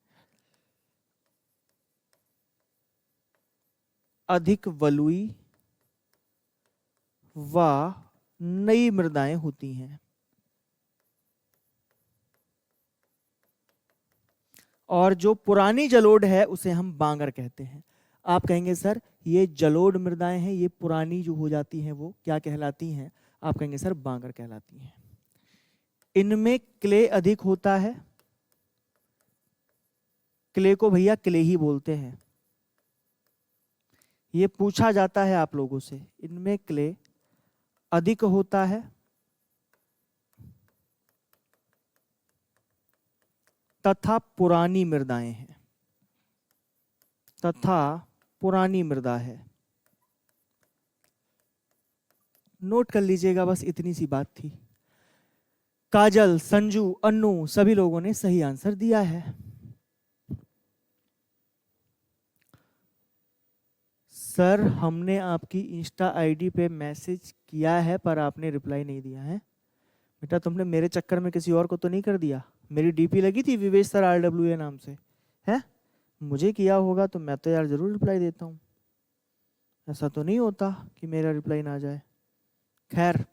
अधिक बलुई व नई मृदाएं होती हैं। और जो पुरानी जलोढ़ है उसे हम बांगर कहते हैं। आप कहेंगे सर ये जलोढ़ मृदाएं हैं, ये पुरानी जो हो जाती हैं वो क्या कहलाती हैं? आप कहेंगे सर बांगर कहलाती हैं। इनमें क्ले अधिक होता है। क्ले को भैया क्ले ही बोलते हैं। ये पूछा जाता है आप लोगों से, इनमें क्ले अधिक होता है तथा पुरानी मृदाएं हैं, तथा पुरानी मृदा है। नोट कर लीजिएगा, बस इतनी सी बात थी। काजल, संजू, अन्नू सभी लोगों ने सही आंसर दिया है। सर हमने आपकी इंस्टा आईडी पे मैसेज किया है पर आपने रिप्लाई नहीं दिया है। बेटा तुमने मेरे चक्कर में किसी और को तो नहीं कर दिया? मेरी डीपी लगी थी विवेश सर RWA नाम से, है? मुझे किया होगा तो मैं तो यार जरूर रिप्लाई देता हूँ। ऐसा तो नहीं होता कि मेरा रिप्लाई ना जाए। खैर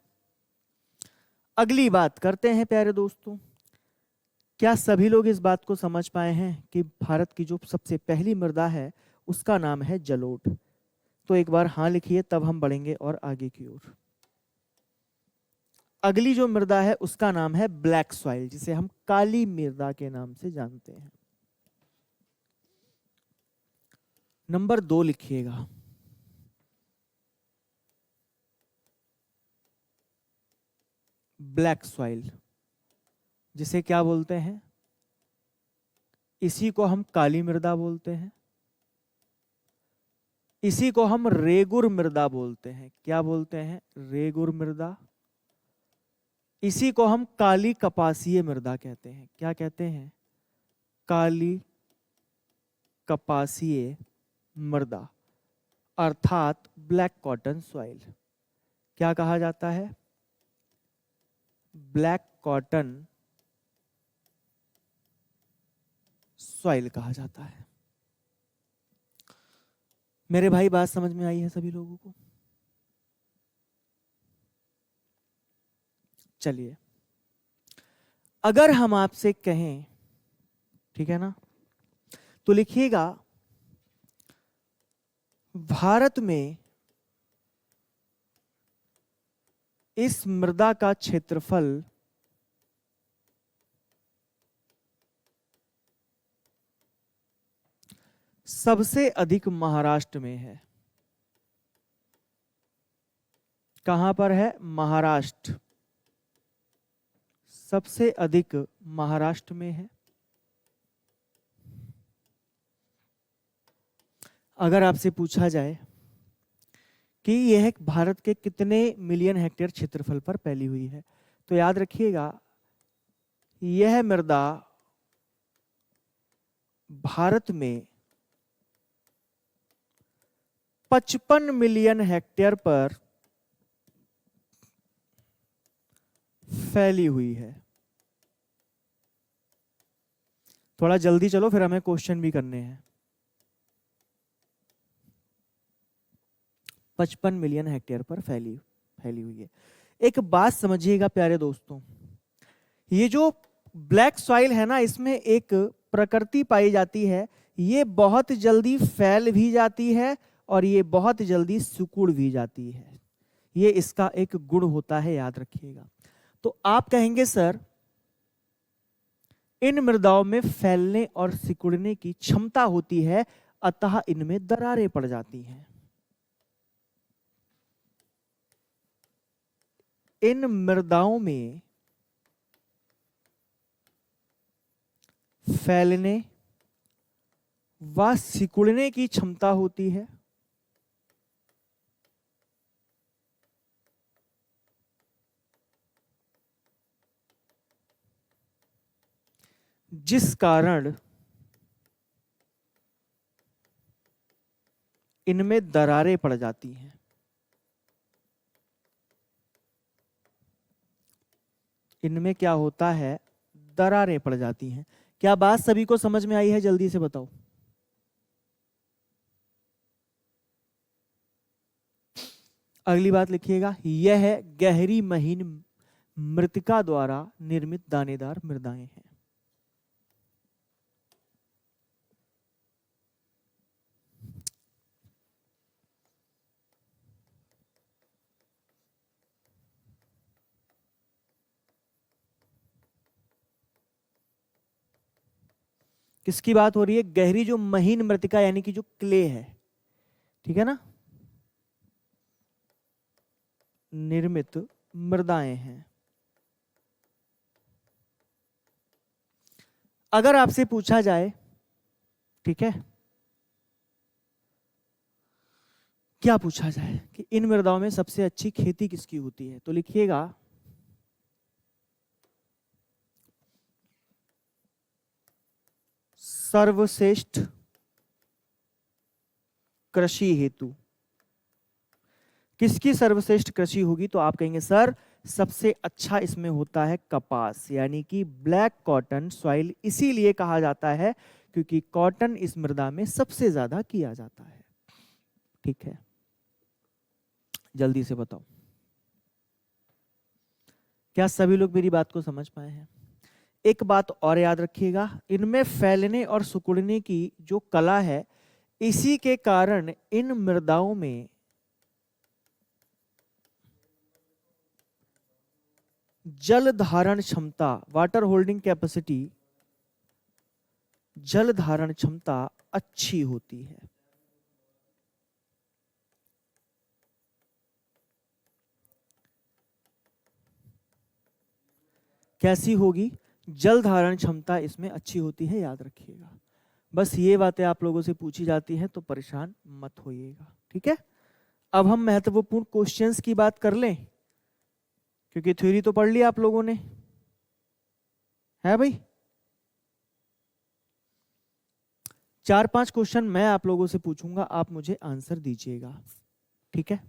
अगली बात करते हैं प्यारे दोस्तों। क्या सभी लोग इस बात को समझ पाए हैं कि भारत की जो सबसे पहली मृदा है उसका नाम है जलोढ़? तो एक बार हाँ लिखिए, तब हम बढ़ेंगे और आगे की ओर। अगली जो मृदा है उसका नाम है ब्लैक सॉइल, जिसे हम काली मृदा के नाम से जानते हैं। नंबर 2 लिखिएगा। ब्लैक सॉइल जिसे क्या बोलते हैं? इसी को हम काली मृदा बोलते हैं। इसी को हम रेगुर मृदा बोलते हैं। क्या बोलते हैं? रेगुर मृदा। इसी को हम काली कपासीय मृदा कहते हैं। क्या कहते हैं? काली कपासीय मृदा अर्थात ब्लैक कॉटन सॉइल। क्या कहा जाता है? ब्लैक कॉटन सॉइल कहा जाता है। मेरे भाई बात समझ में आई है सभी लोगों को? चलिए अगर हम आपसे कहें, ठीक है ना, तो लिखिएगा भारत में इस मृदा का क्षेत्रफल सबसे अधिक महाराष्ट्र में है। कहां पर है? महाराष्ट्र। सबसे अधिक महाराष्ट्र में है। अगर आपसे पूछा जाए कि यह भारत के कितने मिलियन हेक्टेयर क्षेत्रफल पर फैली हुई है, तो याद रखिएगा यह मृदा भारत में 55 मिलियन हेक्टेयर पर फैली हुई है। थोड़ा जल्दी चलो, फिर हमें क्वेश्चन भी करने हैं। 55 मिलियन हेक्टेयर पर फैली हुई है। एक बात समझिएगा प्यारे दोस्तों, ये जो ब्लैक सॉइल है ना, इसमें एक प्रकृति पाई जाती है, ये बहुत जल्दी फैल भी जाती है और ये बहुत जल्दी सिकुड़ भी जाती है। ये इसका एक गुण होता है, याद रखिएगा। तो आप कहेंगे सर इन मृदाओं में फैलने और सिकुड़ने की क्षमता होती है, अतः इनमें दरारें पड़ जाती हैं। इन मृदाओं में फैलने व सिकुड़ने की क्षमता होती है, जिस कारण इनमें दरारें पड़ जाती हैं। इनमें क्या होता है, दरारें पड़ जाती हैं। क्या बात सभी को समझ में आई है? जल्दी से बताओ। अगली बात लिखिएगा, यह गहरी महीन मृतिका द्वारा निर्मित दानेदार मृदाएं हैं। किसकी बात हो रही है? गहरी जो महीन मृतिका यानी कि जो क्ले है, ठीक है ना, निर्मित मृदाएं हैं। अगर आपसे पूछा जाए, ठीक है, क्या पूछा जाए कि इन मृदाओं में सबसे अच्छी खेती किसकी होती है, तो लिखिएगा सर्वश्रेष्ठ कृषि हेतु। किसकी सर्वश्रेष्ठ कृषि होगी? तो आप कहेंगे सर सबसे अच्छा इसमें होता है कपास, यानी कि ब्लैक कॉटन सॉइल। इसीलिए कहा जाता है क्योंकि कॉटन इस मृदा में सबसे ज्यादा किया जाता है। ठीक है, जल्दी से बताओ, क्या सभी लोग मेरी बात को समझ पाए हैं? एक बात और याद रखिएगा, इनमें फैलने और सिकुड़ने की जो कला है, इसी के कारण इन मृदाओं में जल धारण क्षमता, वाटर होल्डिंग कैपेसिटी, जल धारण क्षमता अच्छी होती है। कैसी होगी? जल धारण क्षमता इसमें अच्छी होती है, याद रखिएगा। बस ये बातें आप लोगों से पूछी जाती हैं तो परेशान मत होइएगा, ठीक है। अब हम महत्वपूर्ण क्वेश्चंस की बात कर लें, क्योंकि थ्योरी तो पढ़ ली आप लोगों ने, है भाई। 4-5 क्वेश्चन मैं आप लोगों से पूछूंगा, आप मुझे आंसर दीजिएगा, ठीक है।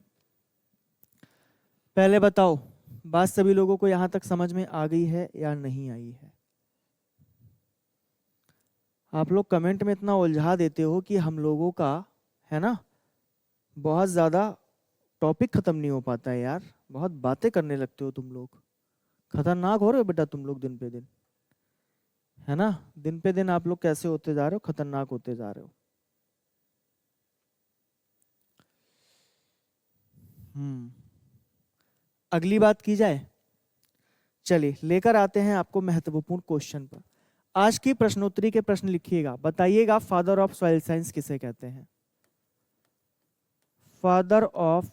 पहले बताओ, बात सभी लोगों को यहां तक समझ में आ गई है या नहीं आई है? आप लोग कमेंट में इतना उलझा देते हो कि हम लोगों का, है ना, बहुत ज्यादा टॉपिक खत्म नहीं हो पाता है यार। बहुत बातें करने लगते हो तुम लोग, खतरनाक हो रहे हो बेटा तुम लोग दिन पे दिन, है ना। दिन पे दिन आप लोग कैसे होते जा रहे हो, खतरनाक होते जा रहे हो। अगली बात की जाए, चलिए लेकर आते हैं आपको महत्वपूर्ण क्वेश्चन पर। आज की प्रश्नोत्तरी के प्रश्न लिखिएगा, बताइएगा फादर ऑफ सॉइल साइंस किसे कहते हैं? फादर ऑफ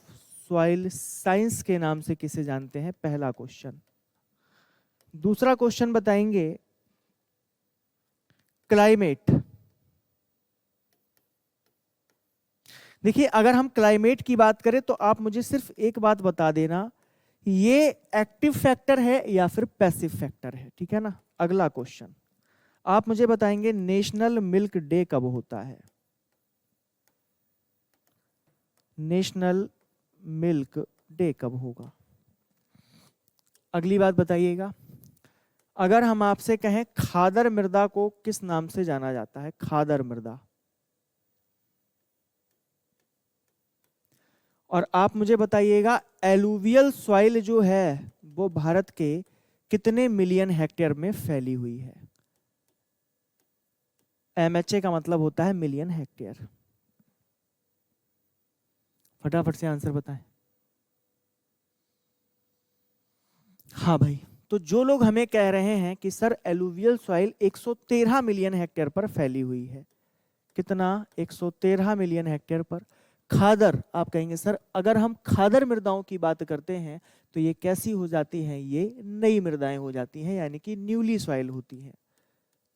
सॉइल साइंस के नाम से किसे जानते हैं? पहला क्वेश्चन। दूसरा क्वेश्चन बताएंगे क्लाइमेट। देखिए अगर हम क्लाइमेट की बात करें तो आप मुझे सिर्फ एक बात बता देना, ये एक्टिव फैक्टर है या फिर पैसिव फैक्टर है, ठीक है ना। अगला क्वेश्चन आप मुझे बताएंगे नेशनल मिल्क डे कब होता है? नेशनल मिल्क डे कब होगा? अगली बात बताइएगा, अगर हम आपसे कहें खादर मृदा को किस नाम से जाना जाता है? खादर मृदा। और आप मुझे बताइएगा एलुवियल सॉइल जो है वो भारत के कितने मिलियन हेक्टेयर में फैली हुई है? MHA का मतलब होता है मिलियन हेक्टेयर। फटाफट से आंसर बताएं। हाँ भाई, तो जो लोग हमें कह रहे हैं कि sir alluvial soil 113 million hectare पर फैली हुई है, कितना? 113 मिलियन हेक्टेयर पर। खादर, आप कहेंगे सर अगर हम खादर मृदाओं की बात करते हैं तो ये कैसी हो जाती हैं? ये नई मृदाएं हो जाती हैं, यानी कि न्यूली सॉइल होती हैं।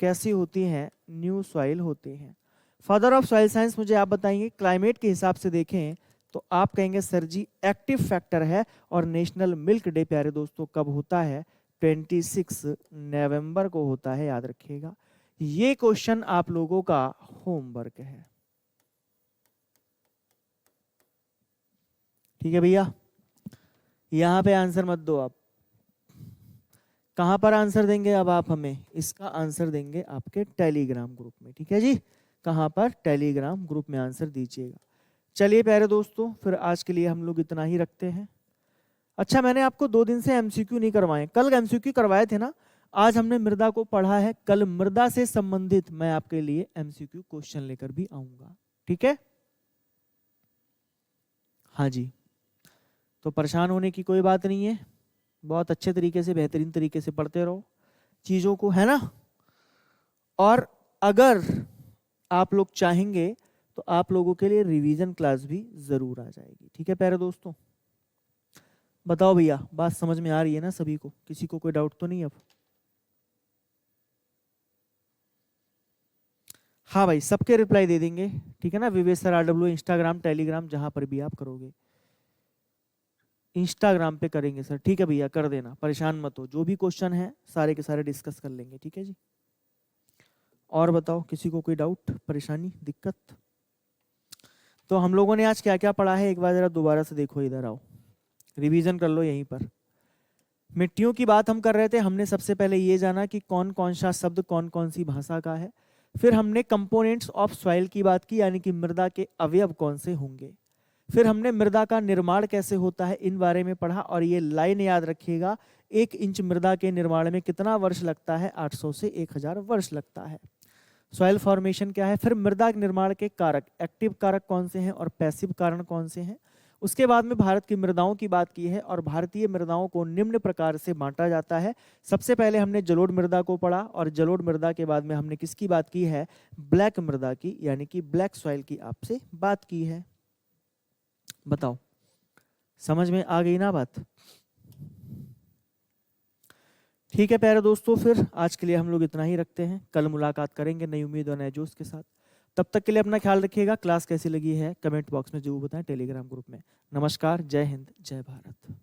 कैसी होती हैं? न्यू सॉइल होती हैं। फादर ऑफ सॉइल साइंस मुझे आप बताएंगे। क्लाइमेट के हिसाब से देखें तो आप कहेंगे सर जी एक्टिव फैक्टर है। और नेशनल मिल्क डे प्यारे दोस्तों कब होता है? 26 नवंबर को होता है, याद रखिएगा। ये क्वेश्चन आप लोगों का होमवर्क है, ठीक है भैया। यहां पे आंसर मत दो आप। कहां पर आंसर देंगे अब आप हमें? इसका आंसर देंगे आपके टेलीग्राम ग्रुप में, ठीक है जी। कहां पर? टेलीग्राम ग्रुप में आंसर दीजिएगा। चलिए प्यारे दोस्तों, फिर आज के लिए हम लोग इतना ही रखते हैं। अच्छा, मैंने आपको 2 दिन से एमसीक्यू नहीं करवाए। कल एमसीक्यू करवाए थे ना, आज हमने मृदा को पढ़ा है। कल मृदा से संबंधित मैं आपके लिए एमसीक्यू क्वेश्चन लेकर भी आऊंगा, ठीक है? हाँ जी, तो परेशान होने की कोई बात नहीं है। बहुत अच्छे तरीके से, बेहतरीन तरीके से पढ़ते रहो चीजों को, है ना? और अगर आप लोग चाहेंगे तो आप लोगों के लिए रिवीजन क्लास भी जरूर आ जाएगी, ठीक है प्यारे दोस्तों? बताओ भैया, बात समझ में आ रही है ना सभी को? किसी को कोई डाउट तो नहीं अब? हाँ भाई, सबके रिप्लाई दे देंगे, ठीक है ना? विवेक सर RW, इंस्टाग्राम, टेलीग्राम, जहां पर भी आप करोगे। इंस्टाग्राम पे करेंगे सर, ठीक है भैया, कर देना, परेशान मत हो। जो भी क्वेश्चन है सारे के सारे डिस्कस कर लेंगे, ठीक है जी। और बताओ, किसी को कोई डाउट, परेशानी, दिक्कत? तो हम लोगों ने आज क्या क्या पढ़ा है, एक बार जरा दोबारा से देखो, इधर आओ, रिवीजन कर लो यहीं पर। मिट्टियों की बात हम कर रहे थे। हमने सबसे पहले ये जाना कि कौन कौन सा शब्द कौन कौन सी भाषा का है। फिर हमने कंपोनेंट्स ऑफ सॉइल की बात की, यानी कि मृदा के अवयव कौन से होंगे। फिर हमने मृदा का निर्माण कैसे होता है, इन बारे में पढ़ा। और ये लाइन याद रखिएगा, 1 इंच मृदा के निर्माण में कितना वर्ष लगता है? 800 से 1000 वर्ष लगता है। सॉइल फॉर्मेशन क्या है? फिर मृदा के निर्माण के कारक, एक्टिव कारक कौन से हैं और पैसिव कारण कौन से हैं। उसके बाद में भारत की मृदाओं की बात की है, और भारतीय मृदाओं को निम्न प्रकार से बांटा जाता है। सबसे पहले हमने जलोढ़ मृदा को पढ़ा, और जलोढ़ मृदा के बाद में हमने किसकी बात की है? ब्लैक मृदा की, यानी कि ब्लैक सॉइल की आपसे बात की है। बताओ, समझ में आ गई ना बात? ठीक है प्यारे दोस्तों, फिर आज के लिए हम लोग इतना ही रखते हैं। कल मुलाकात करेंगे नई उम्मीद और नए जोश के साथ। तब तक के लिए अपना ख्याल रखिएगा। क्लास कैसी लगी है कमेंट बॉक्स में जरूर बताएं, टेलीग्राम ग्रुप में। नमस्कार, जय हिंद, जय भारत।